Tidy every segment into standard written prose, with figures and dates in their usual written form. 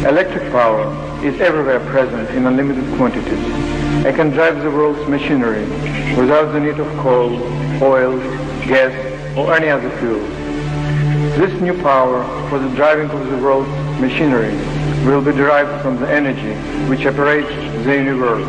Electric power is everywhere present in unlimited quantities. It can drive the world's machinery without the need of coal, oil, gas, or any other fuel. This new power for the driving of the world's machinery will be derived from the energy which operates the universe,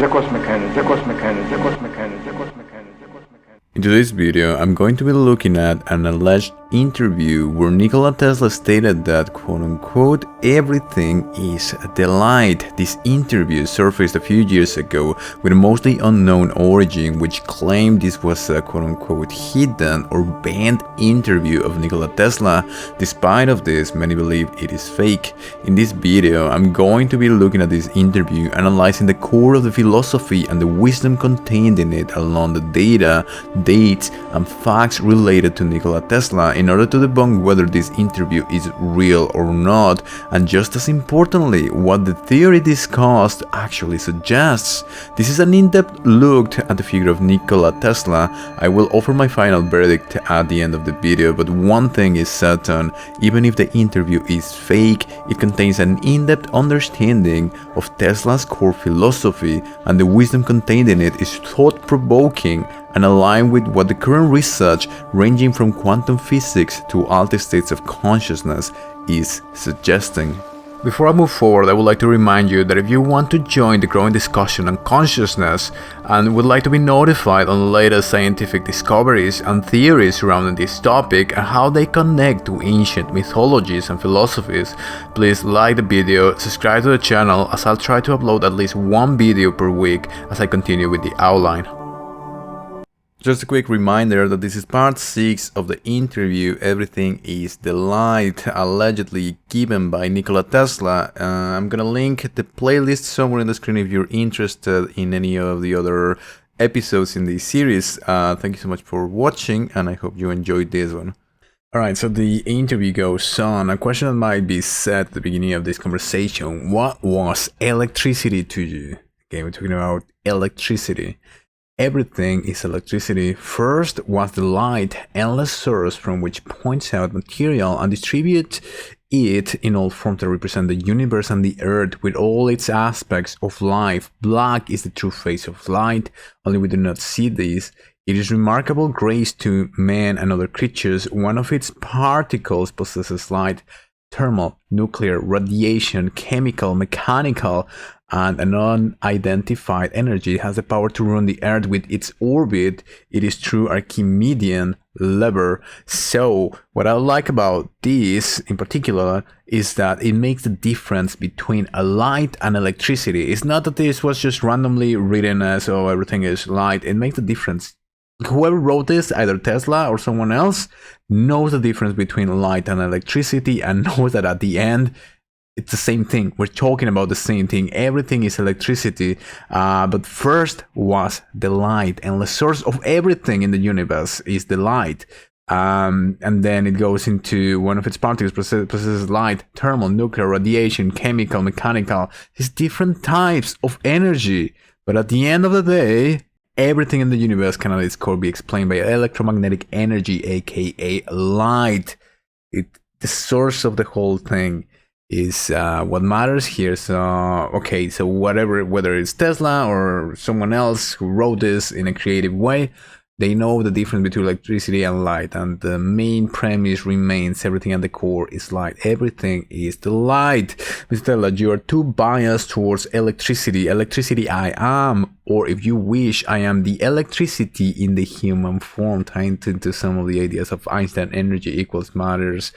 the cosmic energy, the cosmic energy, the cosmic energy, the cosmic energy, the cosmic energy. In today's video, I'm going to be looking at an alleged interview where Nikola Tesla stated that quote-unquote everything is the light. This interview surfaced a few years ago with a mostly unknown origin, which claimed this was a quote-unquote hidden or banned interview of Nikola Tesla. Despite of this, many believe it is fake. In this video, I'm going to be looking at this interview, analyzing the core of the philosophy and the wisdom contained in it, along the data, dates, and facts related to Nikola Tesla, in order to debunk whether this interview is real or not, and just as importantly, what the theory discussed actually suggests. This is an in-depth look at the figure of Nikola Tesla. I will offer my final verdict at the end of the video, but one thing is certain: even if the interview is fake, it contains an in-depth understanding of Tesla's core philosophy, and the wisdom contained in it is thought-provoking and aligned with what the current research, ranging from quantum physics to altered states of consciousness, is suggesting. Before I move forward, I would like to remind you that if you want to join the growing discussion on consciousness and would like to be notified on the latest scientific discoveries and theories surrounding this topic and how they connect to ancient mythologies and philosophies, please like the video, subscribe to the channel, as I'll try to upload at least one video per week as I continue with the outline. Just a quick reminder that this is part 6 of the interview Everything is the Light, allegedly given by Nikola Tesla. I'm gonna link the playlist somewhere in the screen if you're interested in any of the other episodes in this series. Thank you so much for watching, and I hope you enjoyed this one. Alright, so the interview goes on. A question that might be said at the beginning of this conversation: what was electricity to you? Okay, we're talking about electricity. Everything is electricity. First was the light, endless source from which points out material and distributes it in all forms that represent the universe and the earth with all its aspects of life. Black is the true face of light, only we do not see this. It is remarkable grace to man and other creatures. One of its particles possesses light: thermal, nuclear, radiation, chemical, mechanical, and an unidentified energy. It has the power to run the earth with its orbit. It is true Archimedean lever. So what I like about this in particular is that it makes the difference between a light and electricity. It's not that this was just randomly written as, oh, everything is light. It makes the difference. Whoever wrote this, either Tesla or someone else, knows the difference between light and electricity, and knows that at the end it's the same thing. We're talking about the same thing. Everything is electricity. But first was the light, and the source of everything in the universe is the light. And then it goes into one of its particles possesses light, thermal, nuclear, radiation, chemical, mechanical. These different types of energy. But at the end of the day, everything in the universe can at its core be explained by electromagnetic energy, aka light. The source of the whole thing is what matters here. So okay, so whether it's Tesla or someone else who wrote this in a creative way, they know the difference between electricity and light, and the main premise remains: everything at the core is light. Everything is the light. Mr. Tesla, you are too biased towards electricity. Electricity I am, or if you wish, I am the electricity in the human form, tying into some of the ideas of Einstein: energy equals matters.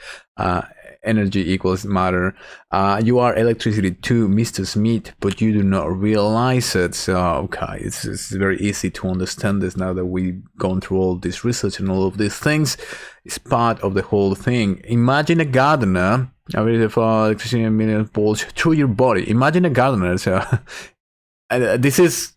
Energy equals matter. You are electricity too, Mr. Smith, but you do not realize it. So, okay, it's very easy to understand this now that we've gone through all this research and all of these things. It's part of the whole thing. Imagine a gardener, electricity and million volts through your body. Imagine a gardener. So, this is,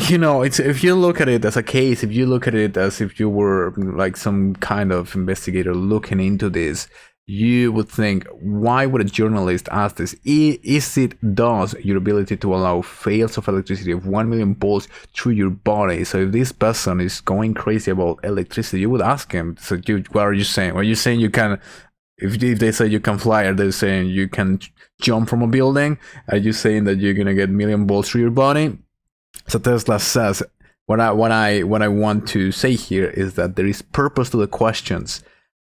you know, it's, if you look at it as a case, if you look at it as if you were like some kind of investigator looking into this, you would think, why would a journalist ask this? Is it thus your ability to allow fields of electricity of 1 million volts through your body? So if this person is going crazy about electricity, you would ask him, so what are you saying? Are you saying you can if they say you can fly, are they saying you can jump from a building? Are you saying that you're gonna get million volts through your body? So Tesla says, what I want to say here is that there is purpose to the questions.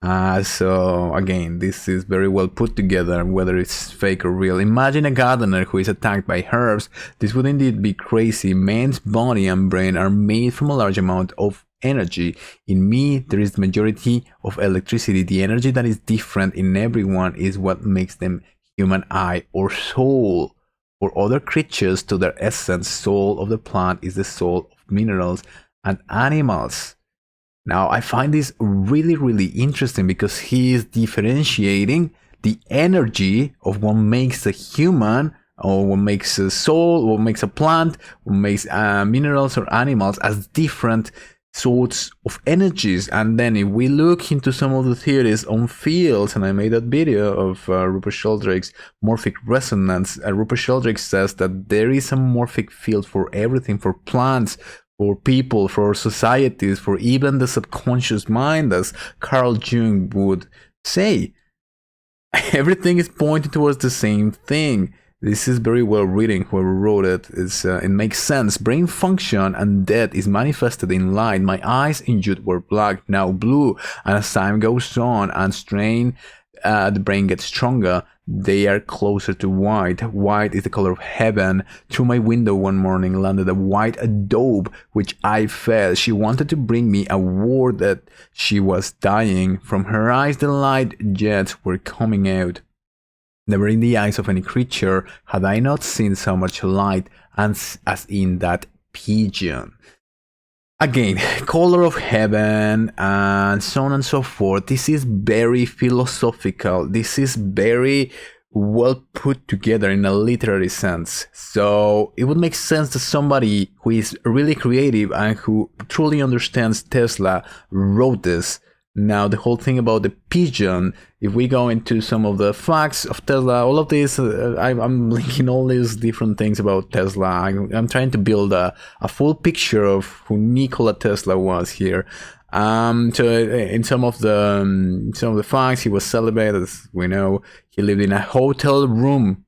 So again, this is very well put together, whether it's fake or real. Imagine a gardener who is attacked by herbs. This would indeed be crazy. Man's body and brain are made from a large amount of energy. In me, there is the majority of electricity. The energy that is different in everyone is what makes them human eye or soul. For other creatures, to their essence, soul of the plant is the soul of minerals and animals. Now, I find this really, really interesting because he is differentiating the energy of what makes a human, or what makes a soul, what makes a plant, what makes minerals or animals as different sorts of energies. And then if we look into some of the theories on fields, and I made that video of Rupert Sheldrake's morphic resonance, Rupert Sheldrake says that there is a morphic field for everything, for plants, for people, for societies, for even the subconscious mind, as Carl Jung would say. Everything is pointing towards the same thing. This is very well written. Whoever wrote it, it makes sense. Brain function and death is manifested in light. My eyes in youth were black, now blue, and as time goes on and strain, the brain gets stronger, they are closer to white. White is the color of heaven. Through my window one morning landed a white dove, which I fed. She wanted to bring me a word that she was dying. From her eyes the light jets were coming out. Never in the eyes of any creature had I not seen so much light as in that pigeon. Again, color of heaven and so on and so forth. This is very philosophical. This is very well put together in a literary sense. So it would make sense that somebody who is really creative and who truly understands Tesla wrote this. Now, the whole thing about the pigeon, if we go into some of the facts of Tesla, all of this, I'm linking all these different things about Tesla. I'm trying to build a full picture of who Nikola Tesla was here. So in some of the facts, he was celibate, as we know. He lived in a hotel room.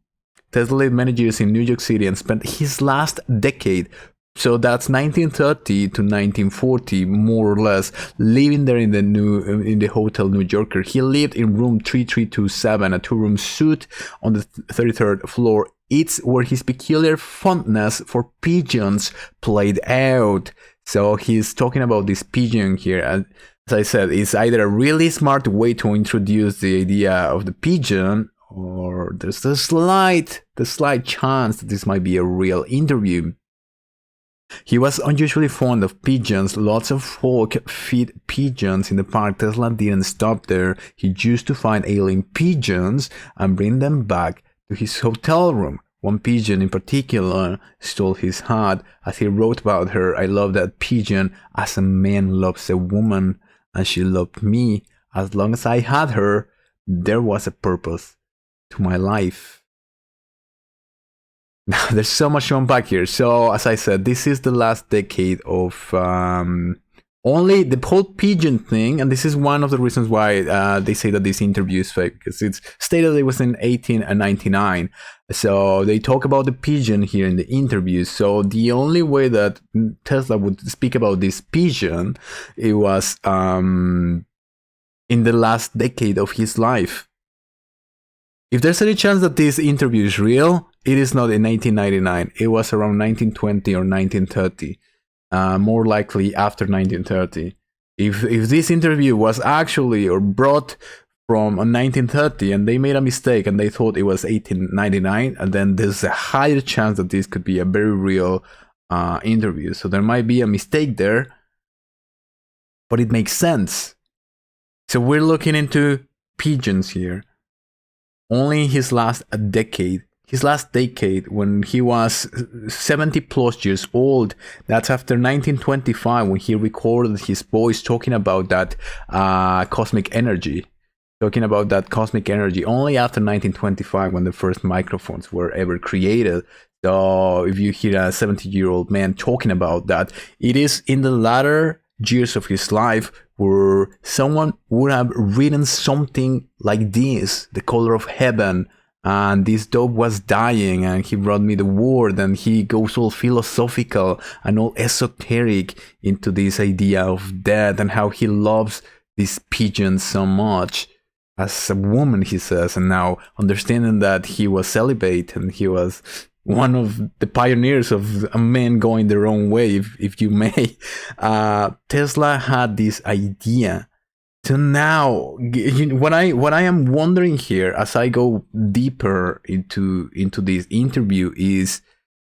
Tesla lived many years in New York City and spent his last decade, so that's 1930 to 1940, more or less, living there in the Hotel New Yorker. He lived in room 3327, a two-room suite on the 33rd floor. It's where his peculiar fondness for pigeons played out. So he's talking about this pigeon here. And as I said, it's either a really smart way to introduce the idea of the pigeon, or there's the slight chance that this might be a real interview. He was unusually fond of pigeons. Lots of folk feed pigeons in the park. Tesla didn't stop there. He used to find ailing pigeons and bring them back to his hotel room. One pigeon in particular stole his heart. As he wrote about her, I love that pigeon as a man loves a woman, and she loved me. As long as I had her, there was a purpose to my life. Now, there's so much to unpack here. So, as I said, this is the last decade of only the whole pigeon thing, and this is one of the reasons why they say that this interview is fake, because it's stated it was in 1899. So they talk about the pigeon here in the interview. So the only way that Tesla would speak about this pigeon, it was in the last decade of his life. If there's any chance that this interview is real, it is not in 1899. It was around 1920 or 1930. More likely after 1930. If this interview was actually or brought from 1930 and they made a mistake and they thought it was 1899, and then there's a higher chance that this could be a very real interview. So there might be a mistake there, but it makes sense. So we're looking into pigeons here. Only his last decade, when he was 70 plus years old, that's after 1925, when he recorded his voice talking about that cosmic energy. Only after 1925, when the first microphones were ever created. So if you hear a 70-year-old man talking about that, it is in the latter years of his life where someone would have written something like this, The Color of Heaven, and this dog was dying and he brought me the word, and he goes all philosophical and all esoteric into this idea of death and how he loves this pigeon so much as a woman, he says. And now understanding that he was celibate and he was one of the pioneers of a man going their own way, if you may, Tesla had this idea. So now, what I am wondering here, as I go deeper into this interview, is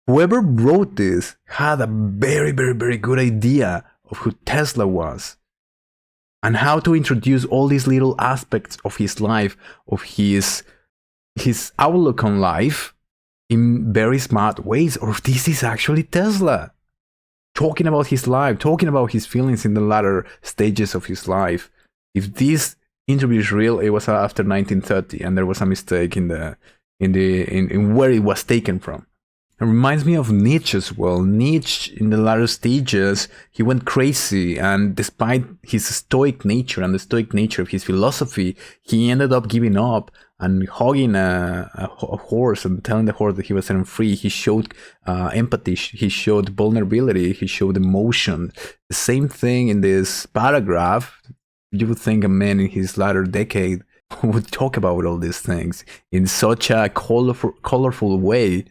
whoever wrote this had a very, very, very good idea of who Tesla was and how to introduce all these little aspects of his life, of his outlook on life, in very smart ways. Or if this is actually Tesla talking about his life, talking about his feelings in the latter stages of his life. If this interview is real, it was after 1930, and there was a mistake in where it was taken from. It reminds me of Nietzsche as well. Nietzsche, in the latter stages, he went crazy, and despite his stoic nature and the stoic nature of his philosophy, he ended up giving up and hugging a horse and telling the horse that he was setting free. He showed empathy, he showed vulnerability, he showed emotion. The same thing in this paragraph. You would think a man in his latter decade would talk about all these things in such a colorful way.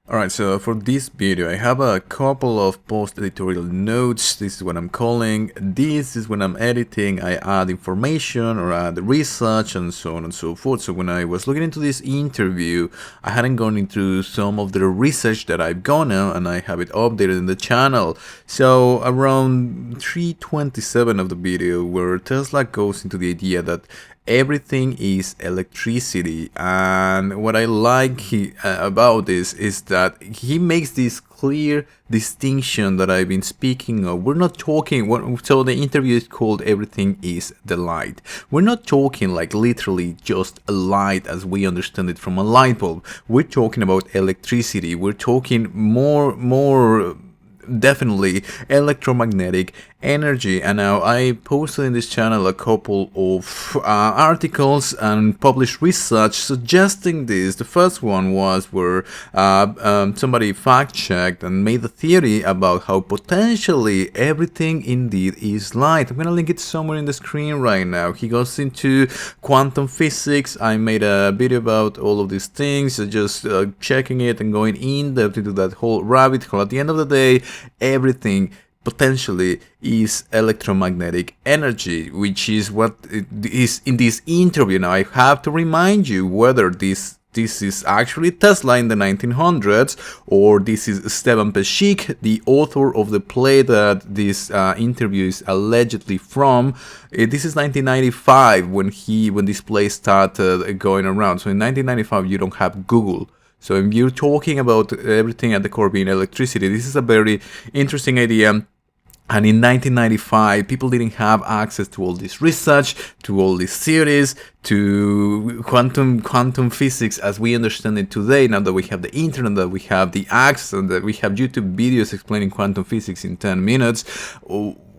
Alright, so for this video I have a couple of post-editorial notes. This is what I'm calling. This is when I'm editing, I add information or add research and so on and so forth. So when I was looking into this interview, I hadn't gone into some of the research that I've gone on, and I have it updated in the channel. So around 3:27 of the video, where Tesla goes into the idea that everything is electricity, and what I like about this is that he makes this clear distinction that I've been speaking of. We're not talking, so the interview is called Everything is the Light. We're not talking like literally just a light as we understand it from a light bulb. We're talking about electricity. We're talking more definitely electromagnetic energy. And now I posted in this channel a couple of articles and published research suggesting this. The first one was where somebody fact-checked and made the theory about how potentially everything indeed is light. I'm gonna link it somewhere in the screen right now. He goes into quantum physics. I made a video about all of these things, just checking it and going in depth into that whole rabbit hole. At the end of the day, everything potentially is electromagnetic energy, which is what it is in this interview. Now I have to remind you whether this is actually Tesla in the 1900s, or this is Stevan Peschic, the author of the play that this interview is allegedly from. This is 1995 when this play started going around. So in 1995 you don't have Google. So if you're talking about everything at the core being electricity, this is a very interesting idea. And in 1995, people didn't have access to all this research, to all these theories, to quantum physics as we understand it today. Now that we have the internet, that we have the access, and that we have YouTube videos explaining quantum physics in 10 minutes,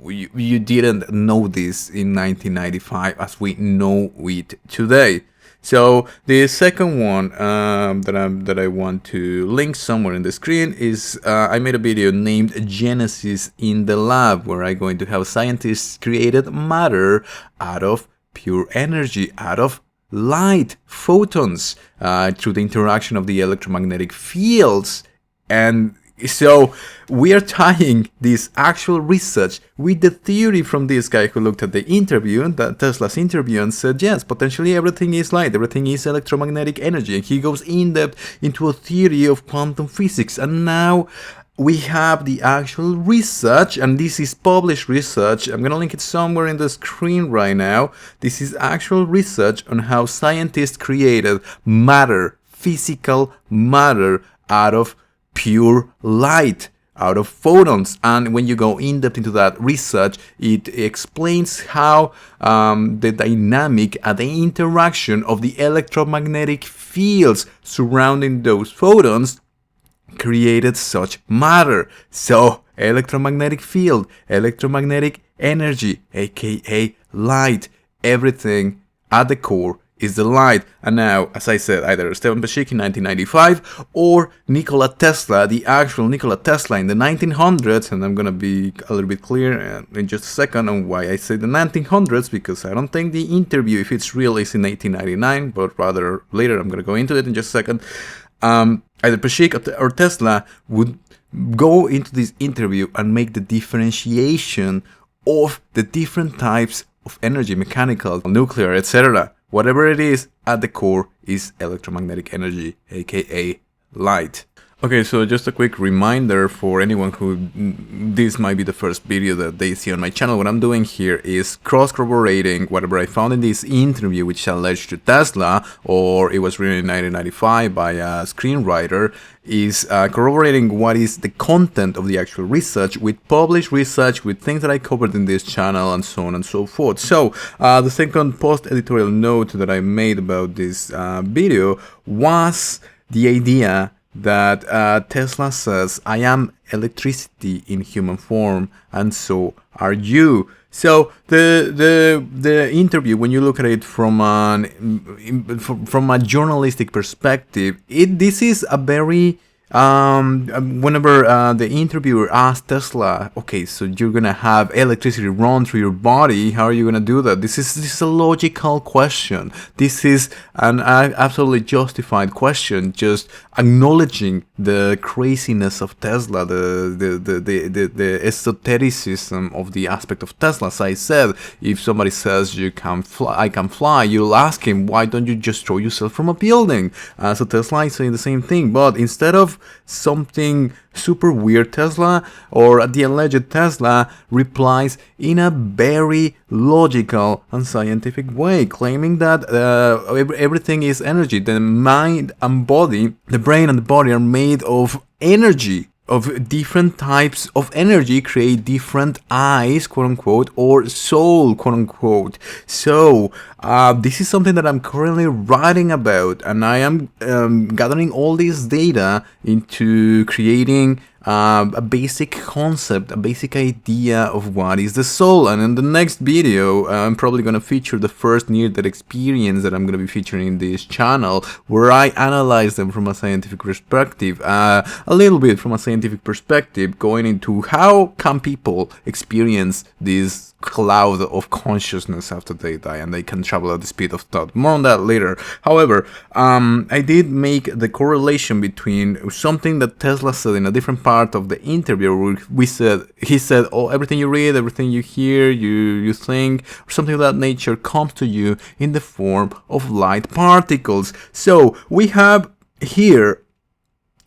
you didn't know this in 1995 as we know it today. So the second one that I want to link somewhere in the screen is I made a video named Genesis in the Lab, where I'm going to have scientists created matter out of pure energy, out of light, photons, through the interaction of the electromagnetic fields. And so we are tying this actual research with the theory from this guy who looked at the interview, Tesla's interview, and said, yes, potentially everything is light, everything is electromagnetic energy. And he goes in depth into a theory of quantum physics. And now we have the actual research, and this is published research. I'm going to link it somewhere in the screen right now. This is actual research on how scientists created matter, physical matter, out of pure light, out of photons. And when you go in depth into that research, it explains how the dynamic and the interaction of the electromagnetic fields surrounding those photons created such matter. So electromagnetic field, electromagnetic energy, aka light. Everything at the core is the light. And now, as I said, either Stephen Peshic in 1995 or Nikola Tesla, the actual Nikola Tesla in the 1900s, and I'm gonna be a little bit clear in just a second on why I say the 1900s, because I don't think the interview, if it's real, is in 1899, but rather later. I'm gonna go into it in just a second. Either Peshic or Tesla would go into this interview and make the differentiation of the different types of energy, mechanical, nuclear, etc. Whatever it is, at the core is electromagnetic energy, aka light. Okay, so just a quick reminder for anyone who this might be the first video that they see on my channel. What I'm doing here is cross-corroborating whatever I found in this interview, which alleged to Tesla, or it was written in 1995 by a screenwriter, is corroborating what is the content of the actual research with published research, with things that I covered in this channel, and so on and so forth. So the second post-editorial note that I made about this video was the idea that Tesla says, I am electricity in human form, and so are you. So the interview, when you look at it from a journalistic perspective, this is a very whenever the interviewer asked Tesla, okay, so you're gonna have electricity run through your body, how are you gonna do that? This is a logical question. This is an absolutely justified question, just acknowledging the craziness of Tesla, the esotericism of the aspect of Tesla. As I said, if somebody says you can fly, I can fly, you'll ask him, why don't you just throw yourself from a building? So Tesla is saying the same thing, but instead of something super weird, Tesla, or the alleged Tesla, replies in a very logical and scientific way, claiming that everything is energy. The mind and body, the brain and the body are made of energy, of different types of energy, create different eyes, quote unquote, or soul, quote unquote. So this is something that I'm currently writing about, and I am gathering all this data into creating a basic concept, a basic idea of what is the soul. And in the next video, I'm probably going to feature the first near-death experience that I'm going to be featuring in this channel, where I analyze them from a scientific perspective, a little bit from a scientific perspective, going into how can people experience this cloud of consciousness after they die, and they can travel at the speed of thought. More on that later. However, I did make the correlation between something that Tesla said in a different part of the interview, where he said, oh, everything you read, everything you hear, you think, or something of that nature comes to you in the form of light particles. So we have here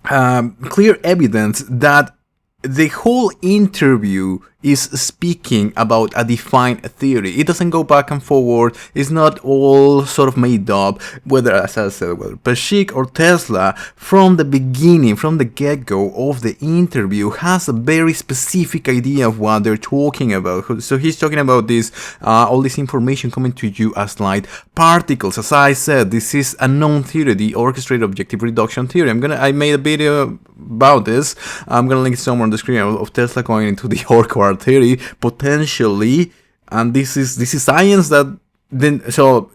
clear evidence that the whole interview is speaking about a defined theory. It doesn't go back and forward. It's not all sort of made up, whether, as I said, whether Peshic or Tesla, from the beginning, from the get-go of the interview, has a very specific idea of what they're talking about. So he's talking about this, all this information coming to you as light particles. As I said, this is a known theory, the orchestrated objective reduction theory. I made a video about this. I'm gonna link somewhere on the screen of Tesla going into the Orchard theory potentially, and this is science that then. So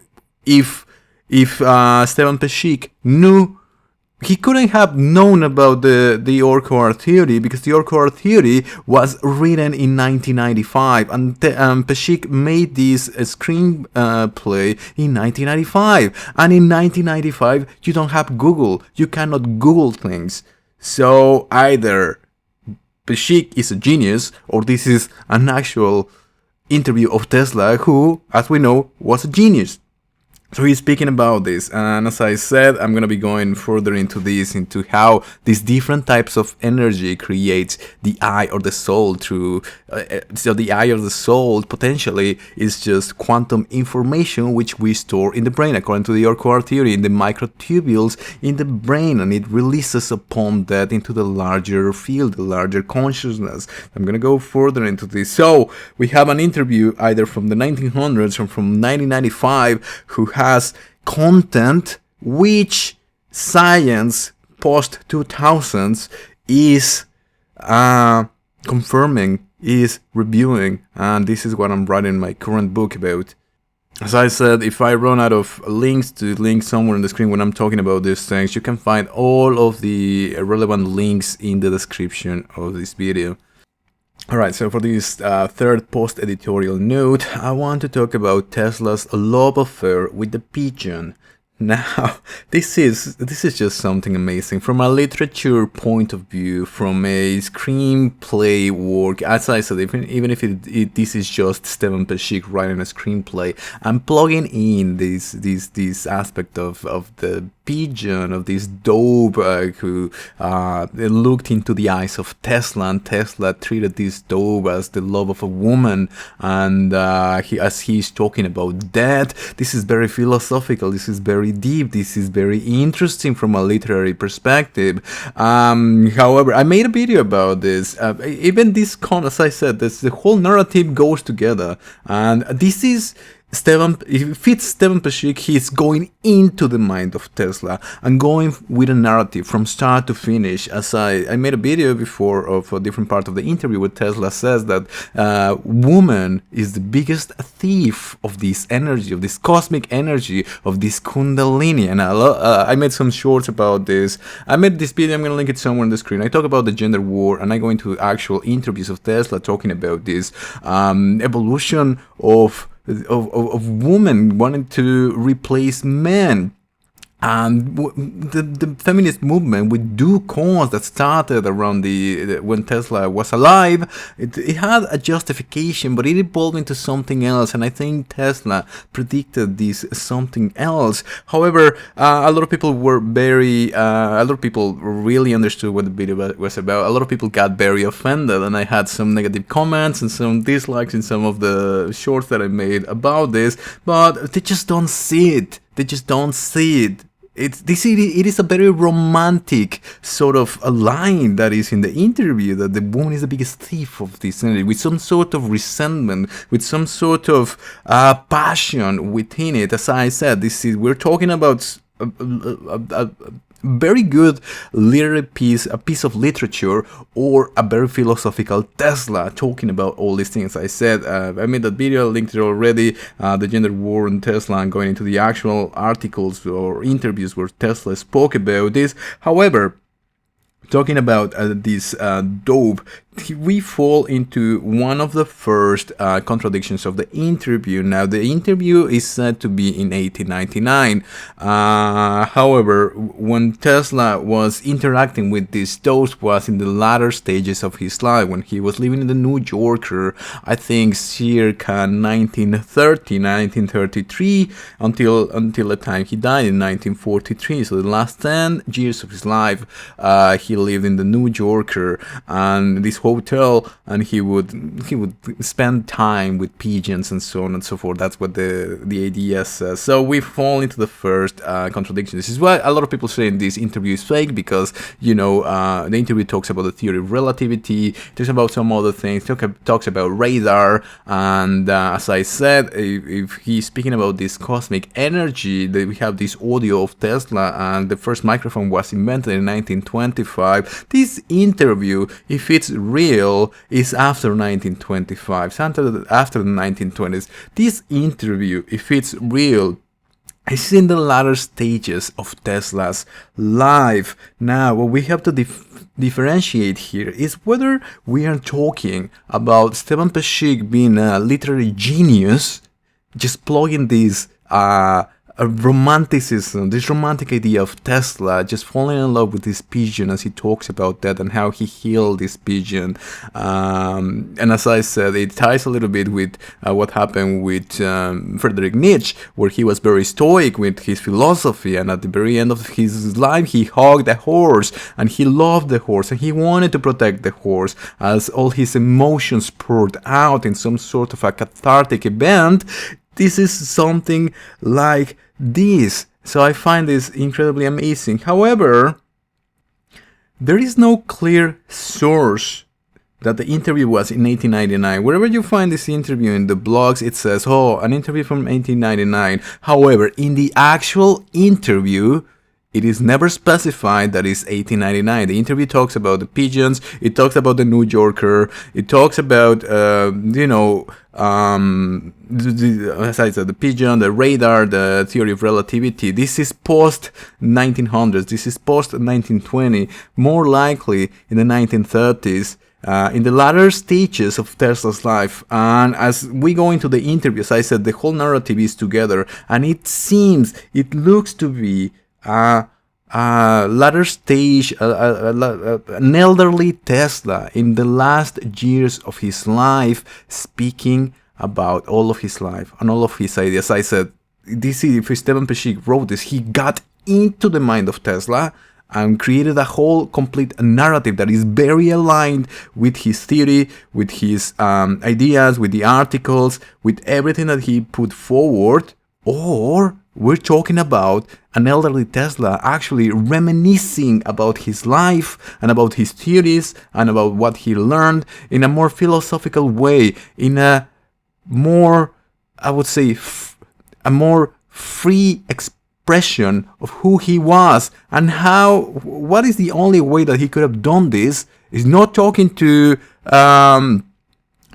if Stephen Peshic knew, he couldn't have known about the Orchard theory, because the Orchard theory was written in 1995, and Peshic made this screenplay in 1995, and in 1995 you don't have Google, you cannot Google things. So either Peshic is a genius, or this is an actual interview of Tesla, who, as we know, was a genius. So he's speaking about this, and as I said, I'm going to be going further into this, into how these different types of energy creates the eye or the soul through, so the eye or the soul potentially is just quantum information which we store in the brain, according to the Orchard theory, in the microtubules in the brain, and it releases upon that into the larger field, the larger consciousness. I'm going to go further into this. So we have an interview either from the 1900s or from 1995 who has content which science post 2000s is confirming is reviewing, and this is what I'm writing my current book about. As I said, if I run out of links to link somewhere on the screen when I'm talking about these things, you can find all of the relevant links in the description of this video. Alright, so for this third post-editorial note, I want to talk about Tesla's love affair with the pigeon. Now, this is just something amazing from a literature point of view, from a screenplay work. As I said, even if this is just Steven Peschick writing a screenplay, I'm plugging in this aspect of the pigeon, of this dove who looked into the eyes of Tesla, and Tesla treated this dove as the love of a woman, and as he's talking about death, this is very philosophical, this is very deep, this is very interesting from a literary perspective. However, I made a video about this. Even this as I said, the whole narrative goes together, and this is if it fits Steven Peschick, he's going into the mind of Tesla and going with a narrative from start to finish. As I made a video before of a different part of the interview where Tesla says that woman is the biggest thief of this energy, of this cosmic energy, of this kundalini. And I made some shorts about this. I made this video, I'm going to link it somewhere on the screen. I talk about the gender war, and I go into actual interviews of Tesla talking about this evolution of women wanting to replace men. And the feminist movement with due cause that started around when Tesla was alive, it had a justification, but it evolved into something else, and I think Tesla predicted this something else. However, a lot of people really understood what the video was about. A lot of people got very offended, and I had some negative comments and some dislikes in some of the shorts that I made about this, but they just don't see it. They just don't see it. It is a very romantic sort of a line that is in the interview, that the woman is the biggest thief of this energy, with some sort of resentment, with some sort of passion within it. As I said, we're talking about a very good literary piece, a piece of literature, or a very philosophical Tesla talking about all these things. I said, I made that video, linked it already, the gender war and Tesla, and going into the actual articles or interviews where Tesla spoke about this. However, talking about this dope, we fall into one of the first contradictions of the interview. Now, the interview is said to be in 1899. However, when Tesla was interacting with these dopes was in the latter stages of his life, when he was living in the New Yorker, I think circa 1930, 1933, until the time he died in 1943. So the last 10 years of his life, he lived in the New Yorker and this hotel, and he would spend time with pigeons and so on and so forth. That's what the idea says. So we fall into the first contradiction. This is why a lot of people say in this interview is fake, because the interview talks about the theory of relativity, talks about some other things, talks about radar, and as I said, if he's speaking about this cosmic energy, we have this audio of Tesla, and the first microphone was invented in 1925. This interview, if it's real, is after 1925, after the 1920s. This interview, if it's real, is in the latter stages of Tesla's life. Now, what we have to differentiate here is whether we are talking about Steven Peschick being a literary genius, just plugging this romanticism, this romantic idea of Tesla, just falling in love with this pigeon as he talks about that and how he healed this pigeon. And as I said, it ties a little bit with what happened with Friedrich Nietzsche, where he was very stoic with his philosophy, and at the very end of his life he hugged a horse, and he loved the horse, and he wanted to protect the horse as all his emotions poured out in some sort of a cathartic event. This is something like this. So I find this incredibly amazing. However, there is no clear source that the interview was in 1899. Wherever you find this interview in the blogs, it says, oh, an interview from 1899. However, in the actual interview, it is never specified that it's 1899. The interview talks about the pigeons, it talks about the New Yorker, it talks about, as I said, the pigeon, the radar, the theory of relativity. This is post-1900s, this is post-1920, more likely in the 1930s. In the latter stages of Tesla's life. And as we go into the interview, as I said, the whole narrative is together, and it looks to be a latter stage, an elderly Tesla in the last years of his life, speaking about all of his life and all of his ideas. I said, if Esteban Peschic wrote this, he got into the mind of Tesla and created a whole complete narrative that is very aligned with his theory, with his ideas, with the articles, with everything that he put forward. Or we're talking about an elderly Tesla actually reminiscing about his life and about his theories and about what he learned in a more philosophical way, in a more, I would say, a more free expression of who he was, and what is the only way that he could have done this is not talking to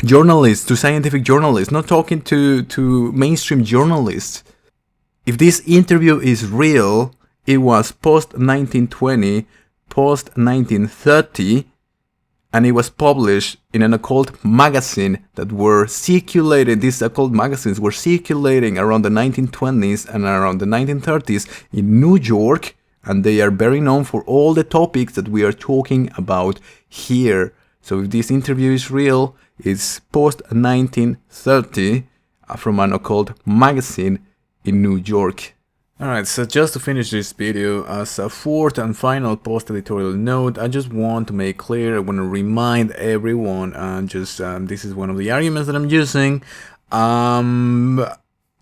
journalists, to scientific journalists, not talking to mainstream journalists. If this interview is real, it was post-1920, post-1930, and it was published in an occult magazine that were circulated. These occult magazines were circulating around the 1920s and around the 1930s in New York, and they are very known for all the topics that we are talking about here. So if this interview is real, it's post-1930 from an occult magazine in New York. Alright, so just to finish this video, as a fourth and final post-editorial note, I just want to make clear, I want to remind everyone, this is one of the arguments that I'm using,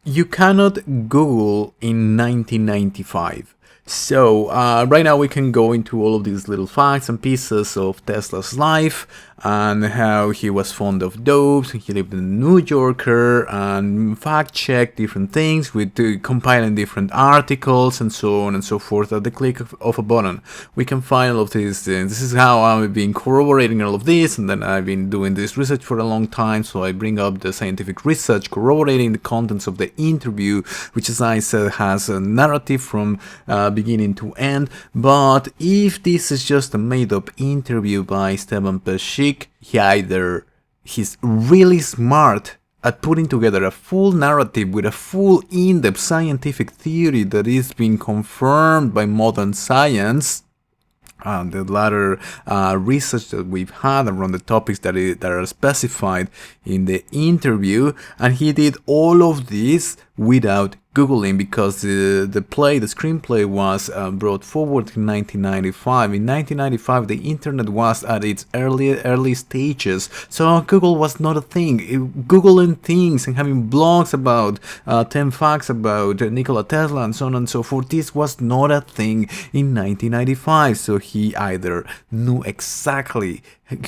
you cannot Google in 1995. So right now we can go into all of these little facts and pieces of Tesla's life and how he was fond of dopes, he lived in the New Yorker, and fact check different things with compiling different articles and so on and so forth at the click of a button. We can find all of these things. This is how I've been corroborating all of this, and then I've been doing this research for a long time, so I bring up the scientific research corroborating the contents of the interview, which, as I said, has a narrative from beginning to end. But if this is just a made-up interview by Esteban Peschic, he's really smart at putting together a full narrative with a full in-depth scientific theory that is being confirmed by modern science. The latter research that we've had around the topics that are specified in the interview, and he did all of this without Googling, because the screenplay was brought forward in 1995. In 1995, the internet was at its early stages, so Google was not a thing. Googling things and having blogs about 10 facts about Nikola Tesla and so on and so forth, this was not a thing in 1995. So he either knew exactly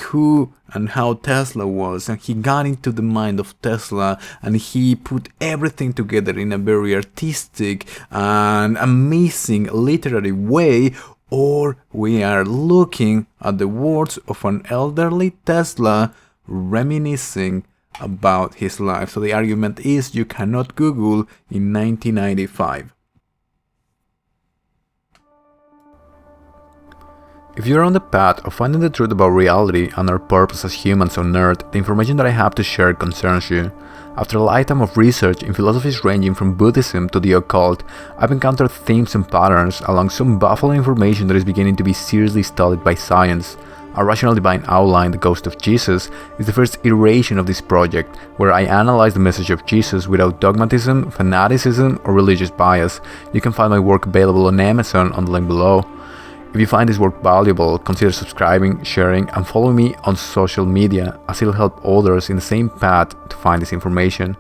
who and how Tesla was, and he got into the mind of Tesla, and he put everything together in a very artistic and amazing literary way, or we are looking at the words of an elderly Tesla reminiscing about his life. So the argument is you cannot Google in 1995. If you're on the path of finding the truth about reality and our purpose as humans on Earth, the information that I have to share concerns you. After a lifetime of research in philosophies ranging from Buddhism to the occult, I've encountered themes and patterns along some baffling information that is beginning to be seriously studied by science. A Rational Divine Outline, The Ghost of Jesus, is the first iteration of this project, where I analyze the message of Jesus without dogmatism, fanaticism, or religious bias. You can find my work available on Amazon on the link below. If you find this work valuable, consider subscribing, sharing, and following me on social media, as it'll help others in the same path to find this information.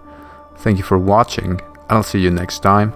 Thank you for watching, and I'll see you next time.